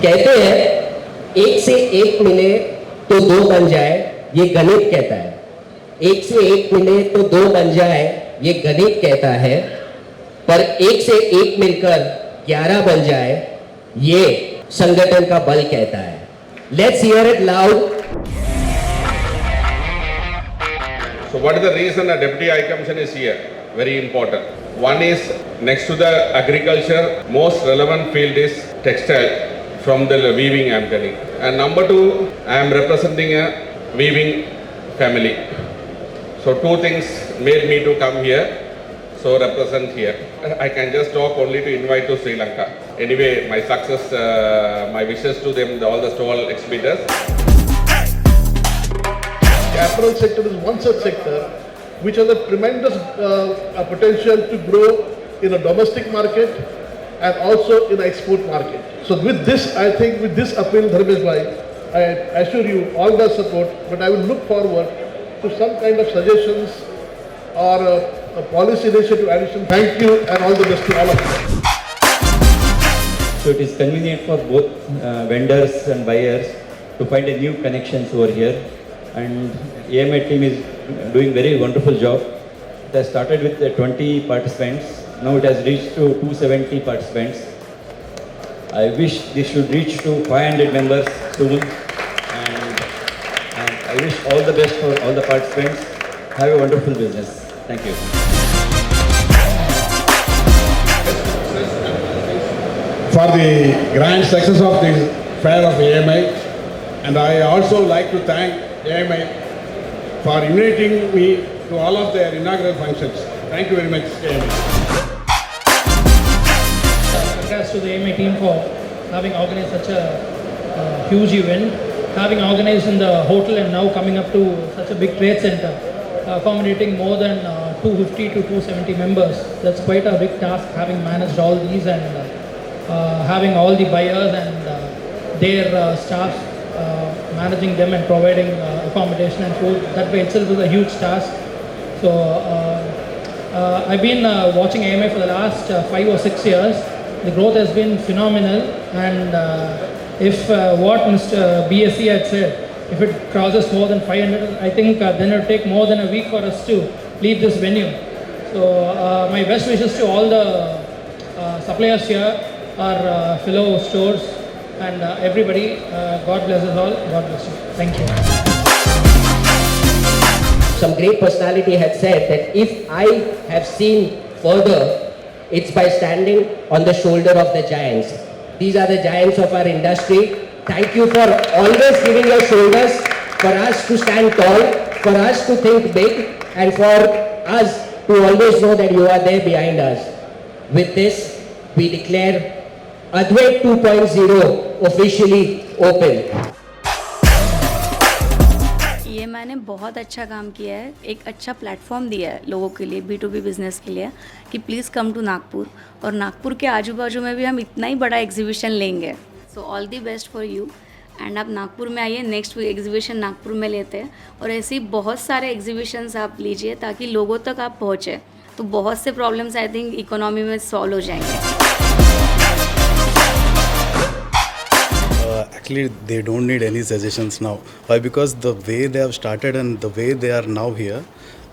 कहते हैं एक से एक मिले तो दो बन जाए, ये गणित कहता है। एक से एक मिले तो दो बन जाए, ये गणित कहता है। पर एक से एक मिलकर 11 बन जाए, ये संगठन का बल कहता है। Let's hear it loud. So what is the reason a deputy high commission is here? Very important. One is next to the agriculture, most relevant field is textile from the weaving I am telling. And number two, I am representing a weaving family. So two things made me to come here. So represent here. I can just talk only to invite to Sri Lanka. Anyway, my success, my wishes to them, all the stall exhibitors. The apparel sector is one such sector which has a tremendous potential to grow in a domestic market and also in the export market. So with this, I think with this appeal, Dharmesh bhai, I assure you all the support, but I will look forward to some kind of suggestions or a policy initiative addition. Thank you and all the best to all of you. So it is convenient for both vendors and buyers to find a new connections over here, and AMI team is doing very wonderful job. It has started with 20 participants. Now it has reached to 270 participants. I wish this should reach to 500 members soon, and I wish all the best for all the participants. Have a wonderful business. Thank you. For the grand success of this fair of AMI, and I also like to thank AMI for inviting me to all of their inaugural functions. Thank you very much, AMI. Congrats to the AMI team for having organized such a huge event, having organized in the hotel and now coming up to such a big trade center, accommodating more than 250 to 270 members. That's quite a big task, having managed all these and having all the buyers and their staff, managing them and providing accommodation and food. That by itself is a huge task. So I've been watching AMI for the last 5 or 6 years. The growth has been phenomenal, and if what Mr. BSC had said, if it crosses more than 500, I think then it will take more than a week for us to leave this venue. So my best wishes to all the suppliers here, our fellow stores, and everybody. God bless us all. God bless you. Thank you. Some great personality had said that if I have seen further, it's by standing on the shoulder of the giants. These are the giants of our industry. Thank you for always giving your shoulders, for us to stand tall, for us to think big, and for us to always know that you are there behind us. With this, we declare Advait 2.0 officially open. ये मैंने बहुत अच्छा काम किया है, एक अच्छा platform दिया है लोगों के लिए, B2B बिज़नेस के लिए, कि प्लीज़ कम टू नागपुर, और नागपुर के आजू बाजू में भी हम इतना ही बड़ा एग्जीबिशन लेंगे. So all the best for you, and आप नागपुर में आइए. नेक्स्ट एग्जीबिशन नागपुर में लेते हैं, और ऐसे ही बहुत सारे एग्जीबिशंस आप लीजिए ताकि लोगों तक आप पहुँचे, तो बहुत से प्रॉब्लम्स आई थिंक इकोनॉमी में सॉल्व हो जाएंगे. Actually, they don't need any suggestions now. Why? Because the way they have started and the way they are now here,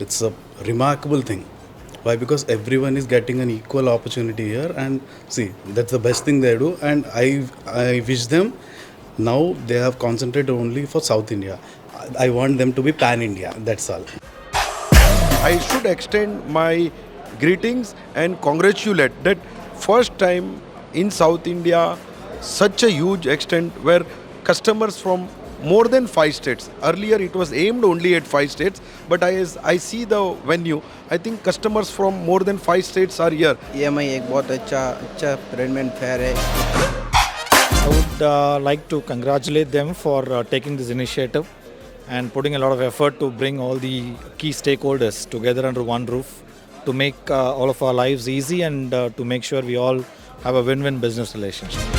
it's a remarkable thing. Why? Because everyone is getting an equal opportunity here, and see, that's the best thing they do. And I wish them, now they have concentrated only for South India. I want them to be pan-India. That's all. I should extend my greetings and congratulate that first time in South India, such a huge extent where customers from more than 5 states. Earlier it was aimed only at 5 states, but as I see the venue, I think customers from more than 5 states are here. EMI एक बहुत अच्छा रेडमेंट fair है. I would like to congratulate them for taking this initiative and putting a lot of effort to bring all the key stakeholders together under one roof to make all of our lives easy and to make sure we all have a win-win business relationship.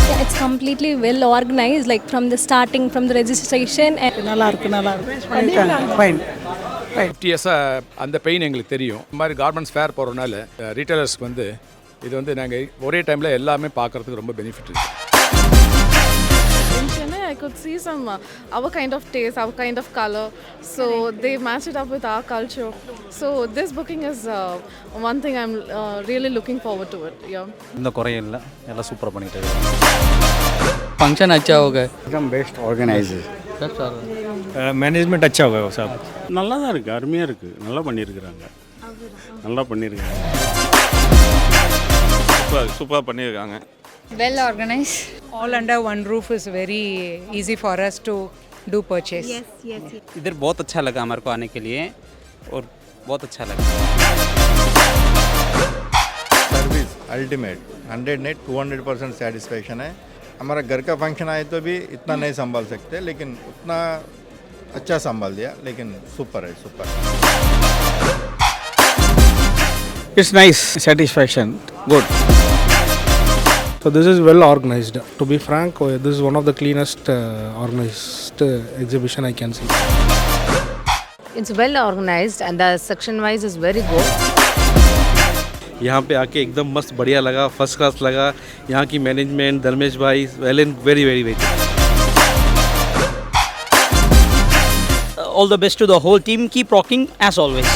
Yeah, it's completely well organized, like from the starting, from the registration. Fine. FTS அந்த pain எங்களுக்கு தெரியும். இந்த மாதிரி garments fair போகிறதுனால ரீட்டைலர்ஸ்க்கு வந்து இது வந்து நாங்கள் ஒரே டைமில் எல்லாமே பார்க்குறதுக்கு ரொம்ப பெனிஃபிட் இருக்குது. In Chennai, I could see some our kind of taste, our kind of color. So they match it up with our culture. So this booking is one thing I'm really looking forward to it. Yeah. இந்த குறையும் இல்லை, எல்லாம் சூப்பராக பண்ணிட்டு இருக்காங்க. Function अच्छा होगा, एकदम बेस्ट ऑर्गेनाइज. मैनेजमेंट अच्छा होगा साहब. நல்லா தான் இருக்குது, அருமையாக இருக்குது, நல்லா பண்ணியிருக்கிறாங்க, நல்லா பண்ணியிருக்காங்க, சூப்பராக பண்ணியிருக்காங்க. Well organized. All under one roof is very easy for us to do purchase. Yes. इधर बहुत अच्छा लगा हमारे को आने के लिए और बहुत अच्छा लगा. सर्विस अल्टीमेट 100 नेट 200% सेटिस्फेक्शन है. हमारा घर का फंक्शन आए तो भी इतना नहीं संभाल सकते, लेकिन उतना अच्छा संभाल दिया, लेकिन सुपर है, super. It's nice, satisfaction, good. So this is well organized. To be frank, this is one of the cleanest organized exhibition I can see. It's well organized and the section wise is very good. यहाँ पे आके एकदम मस्त बढ़िया लगा, first class लगा. यहाँ की मैनेजमेंट, धर्मेश भाई, well and very very very. All the best to the whole team. Keep rocking as always.